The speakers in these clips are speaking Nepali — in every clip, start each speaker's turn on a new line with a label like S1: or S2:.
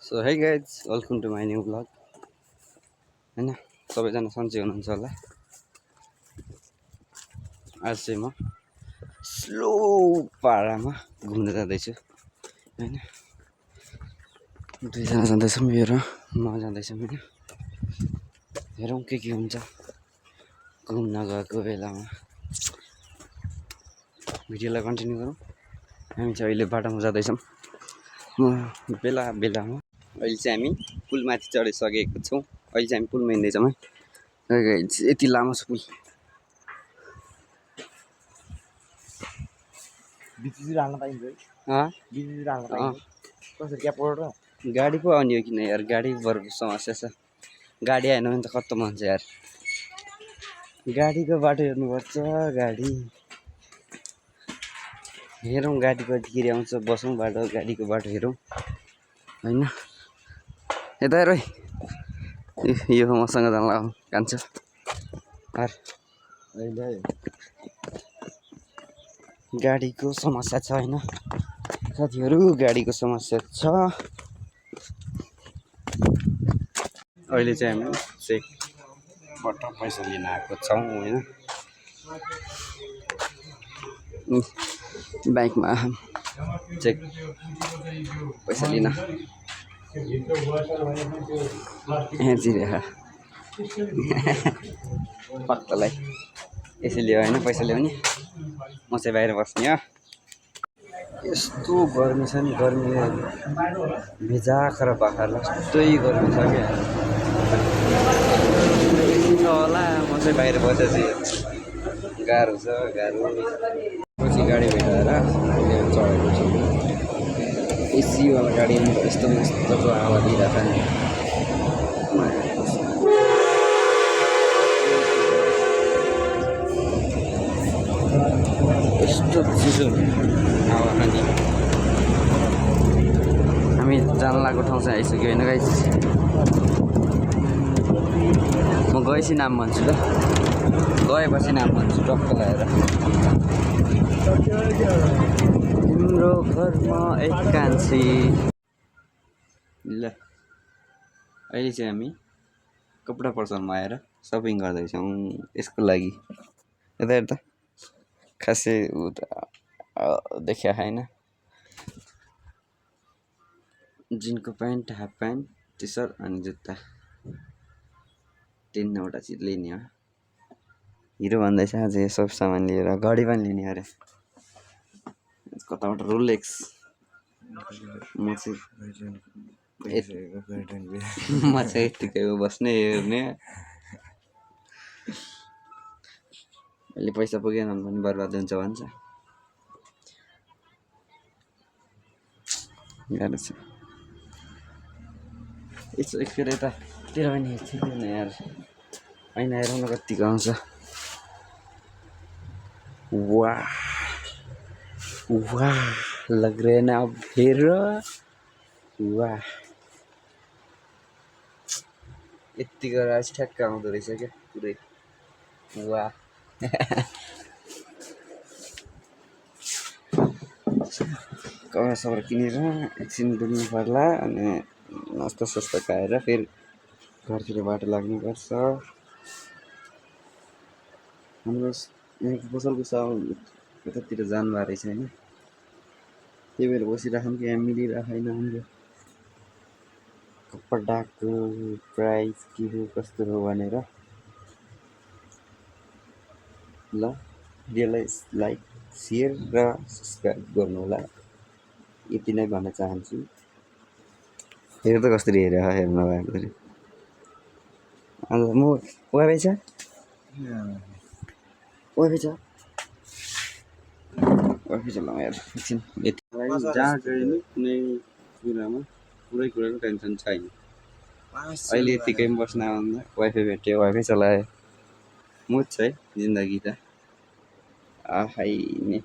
S1: So hi guys welcome to my new vlog होइन सबैजना सन्चै हुनुहुन्छ होला। आज चाहिँ म स्लो पारामा घुम्न जाँदैछु होइन। दुईजना जाँदैछौँ यो र म जाँदैछौँ होइन। हेरौँ के हुन्छ घुम्न गएको बेलामा। भिडियोलाई कन्टिन्यू गरौँ। हामी चाहिँ अहिले बाटोमा जाँदैछौँ बेलामा। अहिले चाहिँ हामी पुलमाथि चढिसकेको छौँ। अहिले चाहिँ हामी पुलमा हिँड्दैछौँ है। यति लामो छ पुल। गाडी पो आउने हो किन यार, गाडी बरु समस्या छ। गाडी आएन भने त खत्तम हुन्छ यार। गाडीको बाटो हेर्नुपर्छ। गाडी हेरौँ गाडी कतिखेरि आउँछ, बसौँ गाडीको बाटो हेरौँ होइन। यता हेर यो मसँग जान्ला कान्छ अहिले गाडीको समस्या छ होइन साथीहरू, गाडीको समस्या छ। अहिले चाहिँ हामी चेकबाट पैसा लिन आएको छौँ होइन। ब्याङ्कमा चेक पैसा लिन पत्तालाई यसैले होइन पैसा ल्याउने। म चाहिँ बाहिर बस्ने हो। यस्तो गर्मी छ नि, गर्मीले भिजाएर बाख्रा जस्तै गर्मी छ क्या। एकछिन होला म चाहिँ बाहिर बसेपछि गाह्रो छ गाह्रो। पछि गाडी भेटाएर चढेको छु। एसीवाला गाडी यस्तो मस्तको हावा दिइरहेको नि। यस्तो चिसो हावा खाने। हामी जान लागेको ठाउँ चाहिँ आइसक्यो होइन गाइस। म गएपछि नाम भन्छु ल, गएपछि नाम भन्छु टक्क लगाएर। तिम्रो घरमा एक कान्छी। ल अहिले चाहिँ हामी कपडा पसलमा आएर सपिङ गर्दैछौँ यसको लागि। यता हेर्दा खासै देखिया होइन। जिनको pant, half pant, T shirt अनि जुत्ता 3वटा चिज लिने हो। हिरो भन्दैछ आज यो सब सामान लिएर घडी पनि लिने अरे। कताबाट रोलेक्स। म चाहिँ यत्तिकै बस्ने हेर्ने। अहिले पैसा पुगेन भने बर्बाद हुन्छ भन्छ। गाह्रो छ। यसो एकखेर यतातिर पनि हेर्दैन यार। ऐना हेरौँ न कतिको आउँछ। वाह वाह लग रहे ना अब हेरो। वाह यतिको राज ठ्याक्क आउँदो रहेछ क्या पुरै। वाह कपडा सपडा किनेर एकछिन डुल्नु पर्ला अनि नास्ता सास्ता खाएर फेरि घरतिर बाटो लाग्नुपर्छ। हाम्रो यहाँको पसलको साउन्ड यतातिर जानुभएको रहेछ होइन। त्यही भएर बसिराखौँ कि यहाँ मिलिरहेको छैन हाम्रो कपडाको प्राइस के हो कस्तो हो भनेर। ल भिडियोलाई लाइक सेयर र सब्सक्राइब गर्नु होला, यति नै भन्न चाहन्छु। हेर त कसरी हेरेर हेर्नु भएको अन्त म वाइफाई छ चलाउँ यार एकछिन। जहाँ गए नि कुनै कुरामा कुराको टेन्सन छैन। अहिले यत्तिकै बस्न आउँदा वाइफाई भेट्यो, वाइफाई चलायो, मुज छ है जिन्दगी त। आहाई नै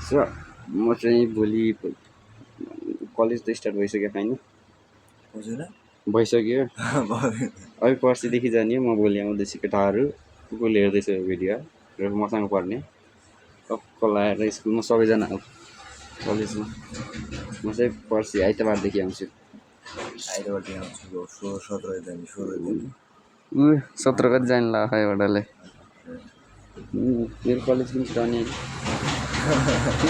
S1: सो म चाहिँ भोलि कलेज त स्टार्ट भइसक्यो होइन। भइसक्यो अहिले पर्सिदेखि जाने हो। म भोलि आउँदैछु केटाहरू कसले हेर्दैछ भिडियो र मसँग पढ्ने टक्क लगाएर स्कुलमा सबैजना कलेजमा म चाहिँ पर्सि आइतबारदेखि आउँछु
S2: आइतबारदेखि आउँछु 16-17 दिन 16 दिन
S1: 17 गति जानु ल एउटाले मेरो कलेज किन छुटाउने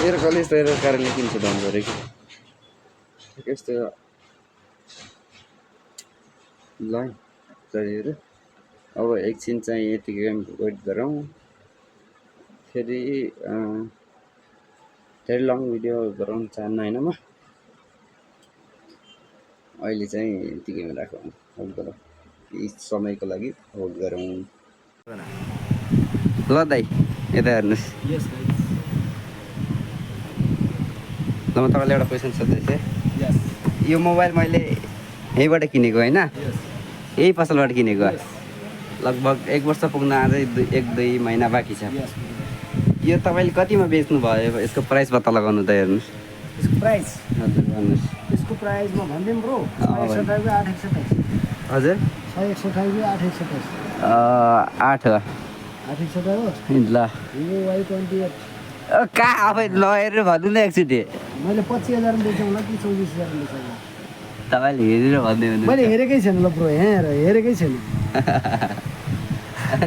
S1: मेरो कलेज तेरो कारणले किन छुटाउनु पऱ्यो कि यस्तो ल चाहिएर अब एकछिन चाहिँ यतिकै वेट गरौँ फेरि धेरै लङ भिडियो गराउनु चाहन्न होइन म अहिले चाहिँ यतिकैमा राखौँ होल्ड गरौँ यी समयको लागि होल्ड गरौँ ल दाइ यता हेर्नुहोस् ल म तपाईँलाई एउटा क्वेसन सोध्दै थिएँ यो मोबाइल मैले यहीँबाट किनेको होइन यही पसलबाट किनेको लगभग 1 वर्ष पुग्न अझै 1-2 महिना बाँकी छ यो तपाईँले कतिमा बेच्नु भयो यसको प्राइस पत्ता लगाउनु त हेर्नुहोस्
S2: यसको प्राइस
S1: हजुर भन्नुहोस्
S2: यसको प्राइस म भनिदिउँ ब्रो 127 827
S1: हजुर
S2: 127 827
S1: 8 हो
S2: 827 हो
S1: ल
S2: यो Y28
S1: कहाँ अब लगेर भन्नु न एकचोटि
S2: मैले 25,000 मा बेचौँ ल कि 24,000 मा बेचौँ
S1: तपाईँले हेरेर भन्दै हुनुहुन्छ
S2: मैले हेरेकै छैन ल ब्रो यहाँ हेर हेरेकै छैन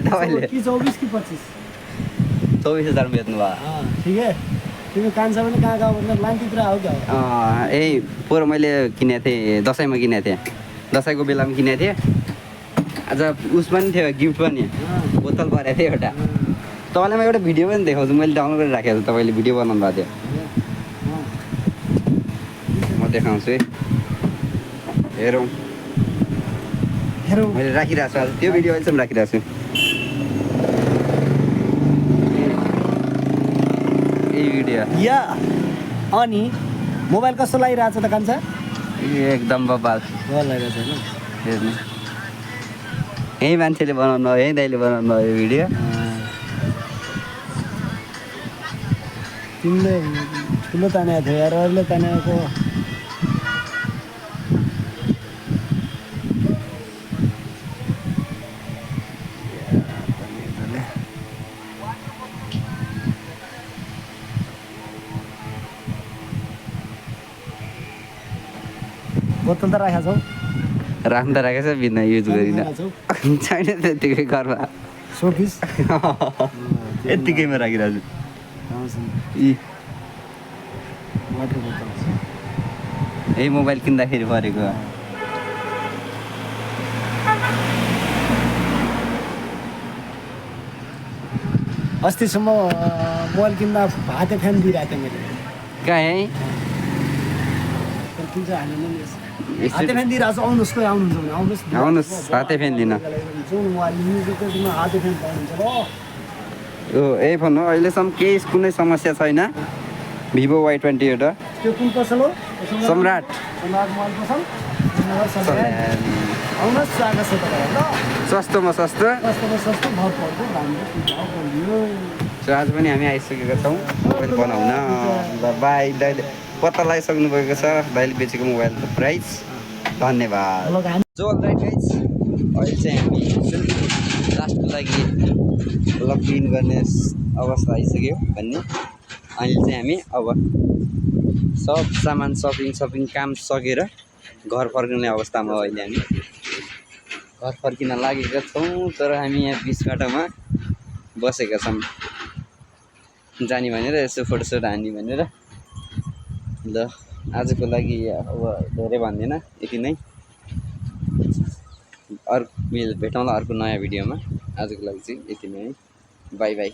S1: तपाईँले
S2: कि 24 कि 25
S1: 24,000 बेच्नु भयो
S2: ठिक है तिमी कान्छ भने कहाँ गयो भने लान्तितिर आऊ क्या
S1: यही पोहोर मैले किनेको थिएँ दसैँमा किनेको थिएँ दसैँको बेलामा किनेको थिएँ आज उस पनि थियो गिफ्ट पनि बोतल भरेको थियो एउटा तपाईँलाई म एउटा भिडियो पनि देखाउँछु मैले डाउनलोड गरेर राखेको छु तपाईँले भिडियो बनाउनु भएको थियो म देखाउँछु है हेरौँ
S2: हेरौँ
S1: मैले राखिरहेको छु आज त्यो भिडियो अहिलेसम्म राखिरहेको छु यही भिडियो
S2: या अनि मोबाइल कस्तो लागिरहेछ त कान्छ
S1: एकदम बबाल
S2: ଭଲ लागिरहेछ हैन
S1: हेर्नु यही मान्छेले बनाउनु यही दाइले बनाउनु यो भिडियो
S2: तिमीले ठुलो तानेको थियो यार अरूले तानेको बोतल त राखेको छौ
S1: राख्नु त राखेको छ बिना युज गरिन छैन त्यतिकै घरमा
S2: सोपिस
S1: यत्तिकैमा राखिरहेको छु यी
S2: वाटर बोतल
S1: यही मोबाइल किन्दाखेरि परेको
S2: अस्तिसम्म मोबाइल किन्दा हाते फ्यान दिइरहेको थिएँ मैले
S1: कहाँ है
S2: किन चाहिँ हालेन नि हाते फ्यान दिइरहेको छ आउनुहोस् कोही आउनुहुन्छ भने
S1: आउनुहोस् हाते फ्यान लिन
S2: जुन मोबाइल लिनु हाते फ्यान पाउनुहुन्छ ल
S1: यो यही फोन हो अहिलेसम्म केही कुनै समस्या छैन भिभो Y28 एउटा
S2: त्यो कुन पसल हो
S1: सम्राट
S2: सम्राट मोबाइल पसल आउनुहोस् स्वागत छ तपाईँलाई ल
S1: सस्तोमा सस्तो
S2: सस्तोमा सस्तो भाउ पर्दो राम्रो
S1: सो आज पनि हामी आइसकेका छौँ मोबाइल बनाउन ल बाई दाइले पत्ता लगाइसक्नु भएको छ दाइले बेचेको मोबाइलको प्राइस धन्यवाद जो राइट गाइज अहिले चाहिँ हामी लास्टको लागि लगइन गर्ने अवस्था आइसक्यो भन्ने अहिले चाहिँ हामी अब सब सामान सपिङ काम सकेर घर फर्किने अवस्थामा हो अहिले हामी घर फर्किन लागेका छौँ तर हामी यहाँ बिच बाटोमा बसेका छौँ जाने भनेर यसो फोटोसोट हान्ने भनेर ल आजको लागि अब धेरै भन्दैन यति नै भेटौँला अर्को नयाँ भिडियोमा आजको लागि चाहिँ यति नै बाई बाई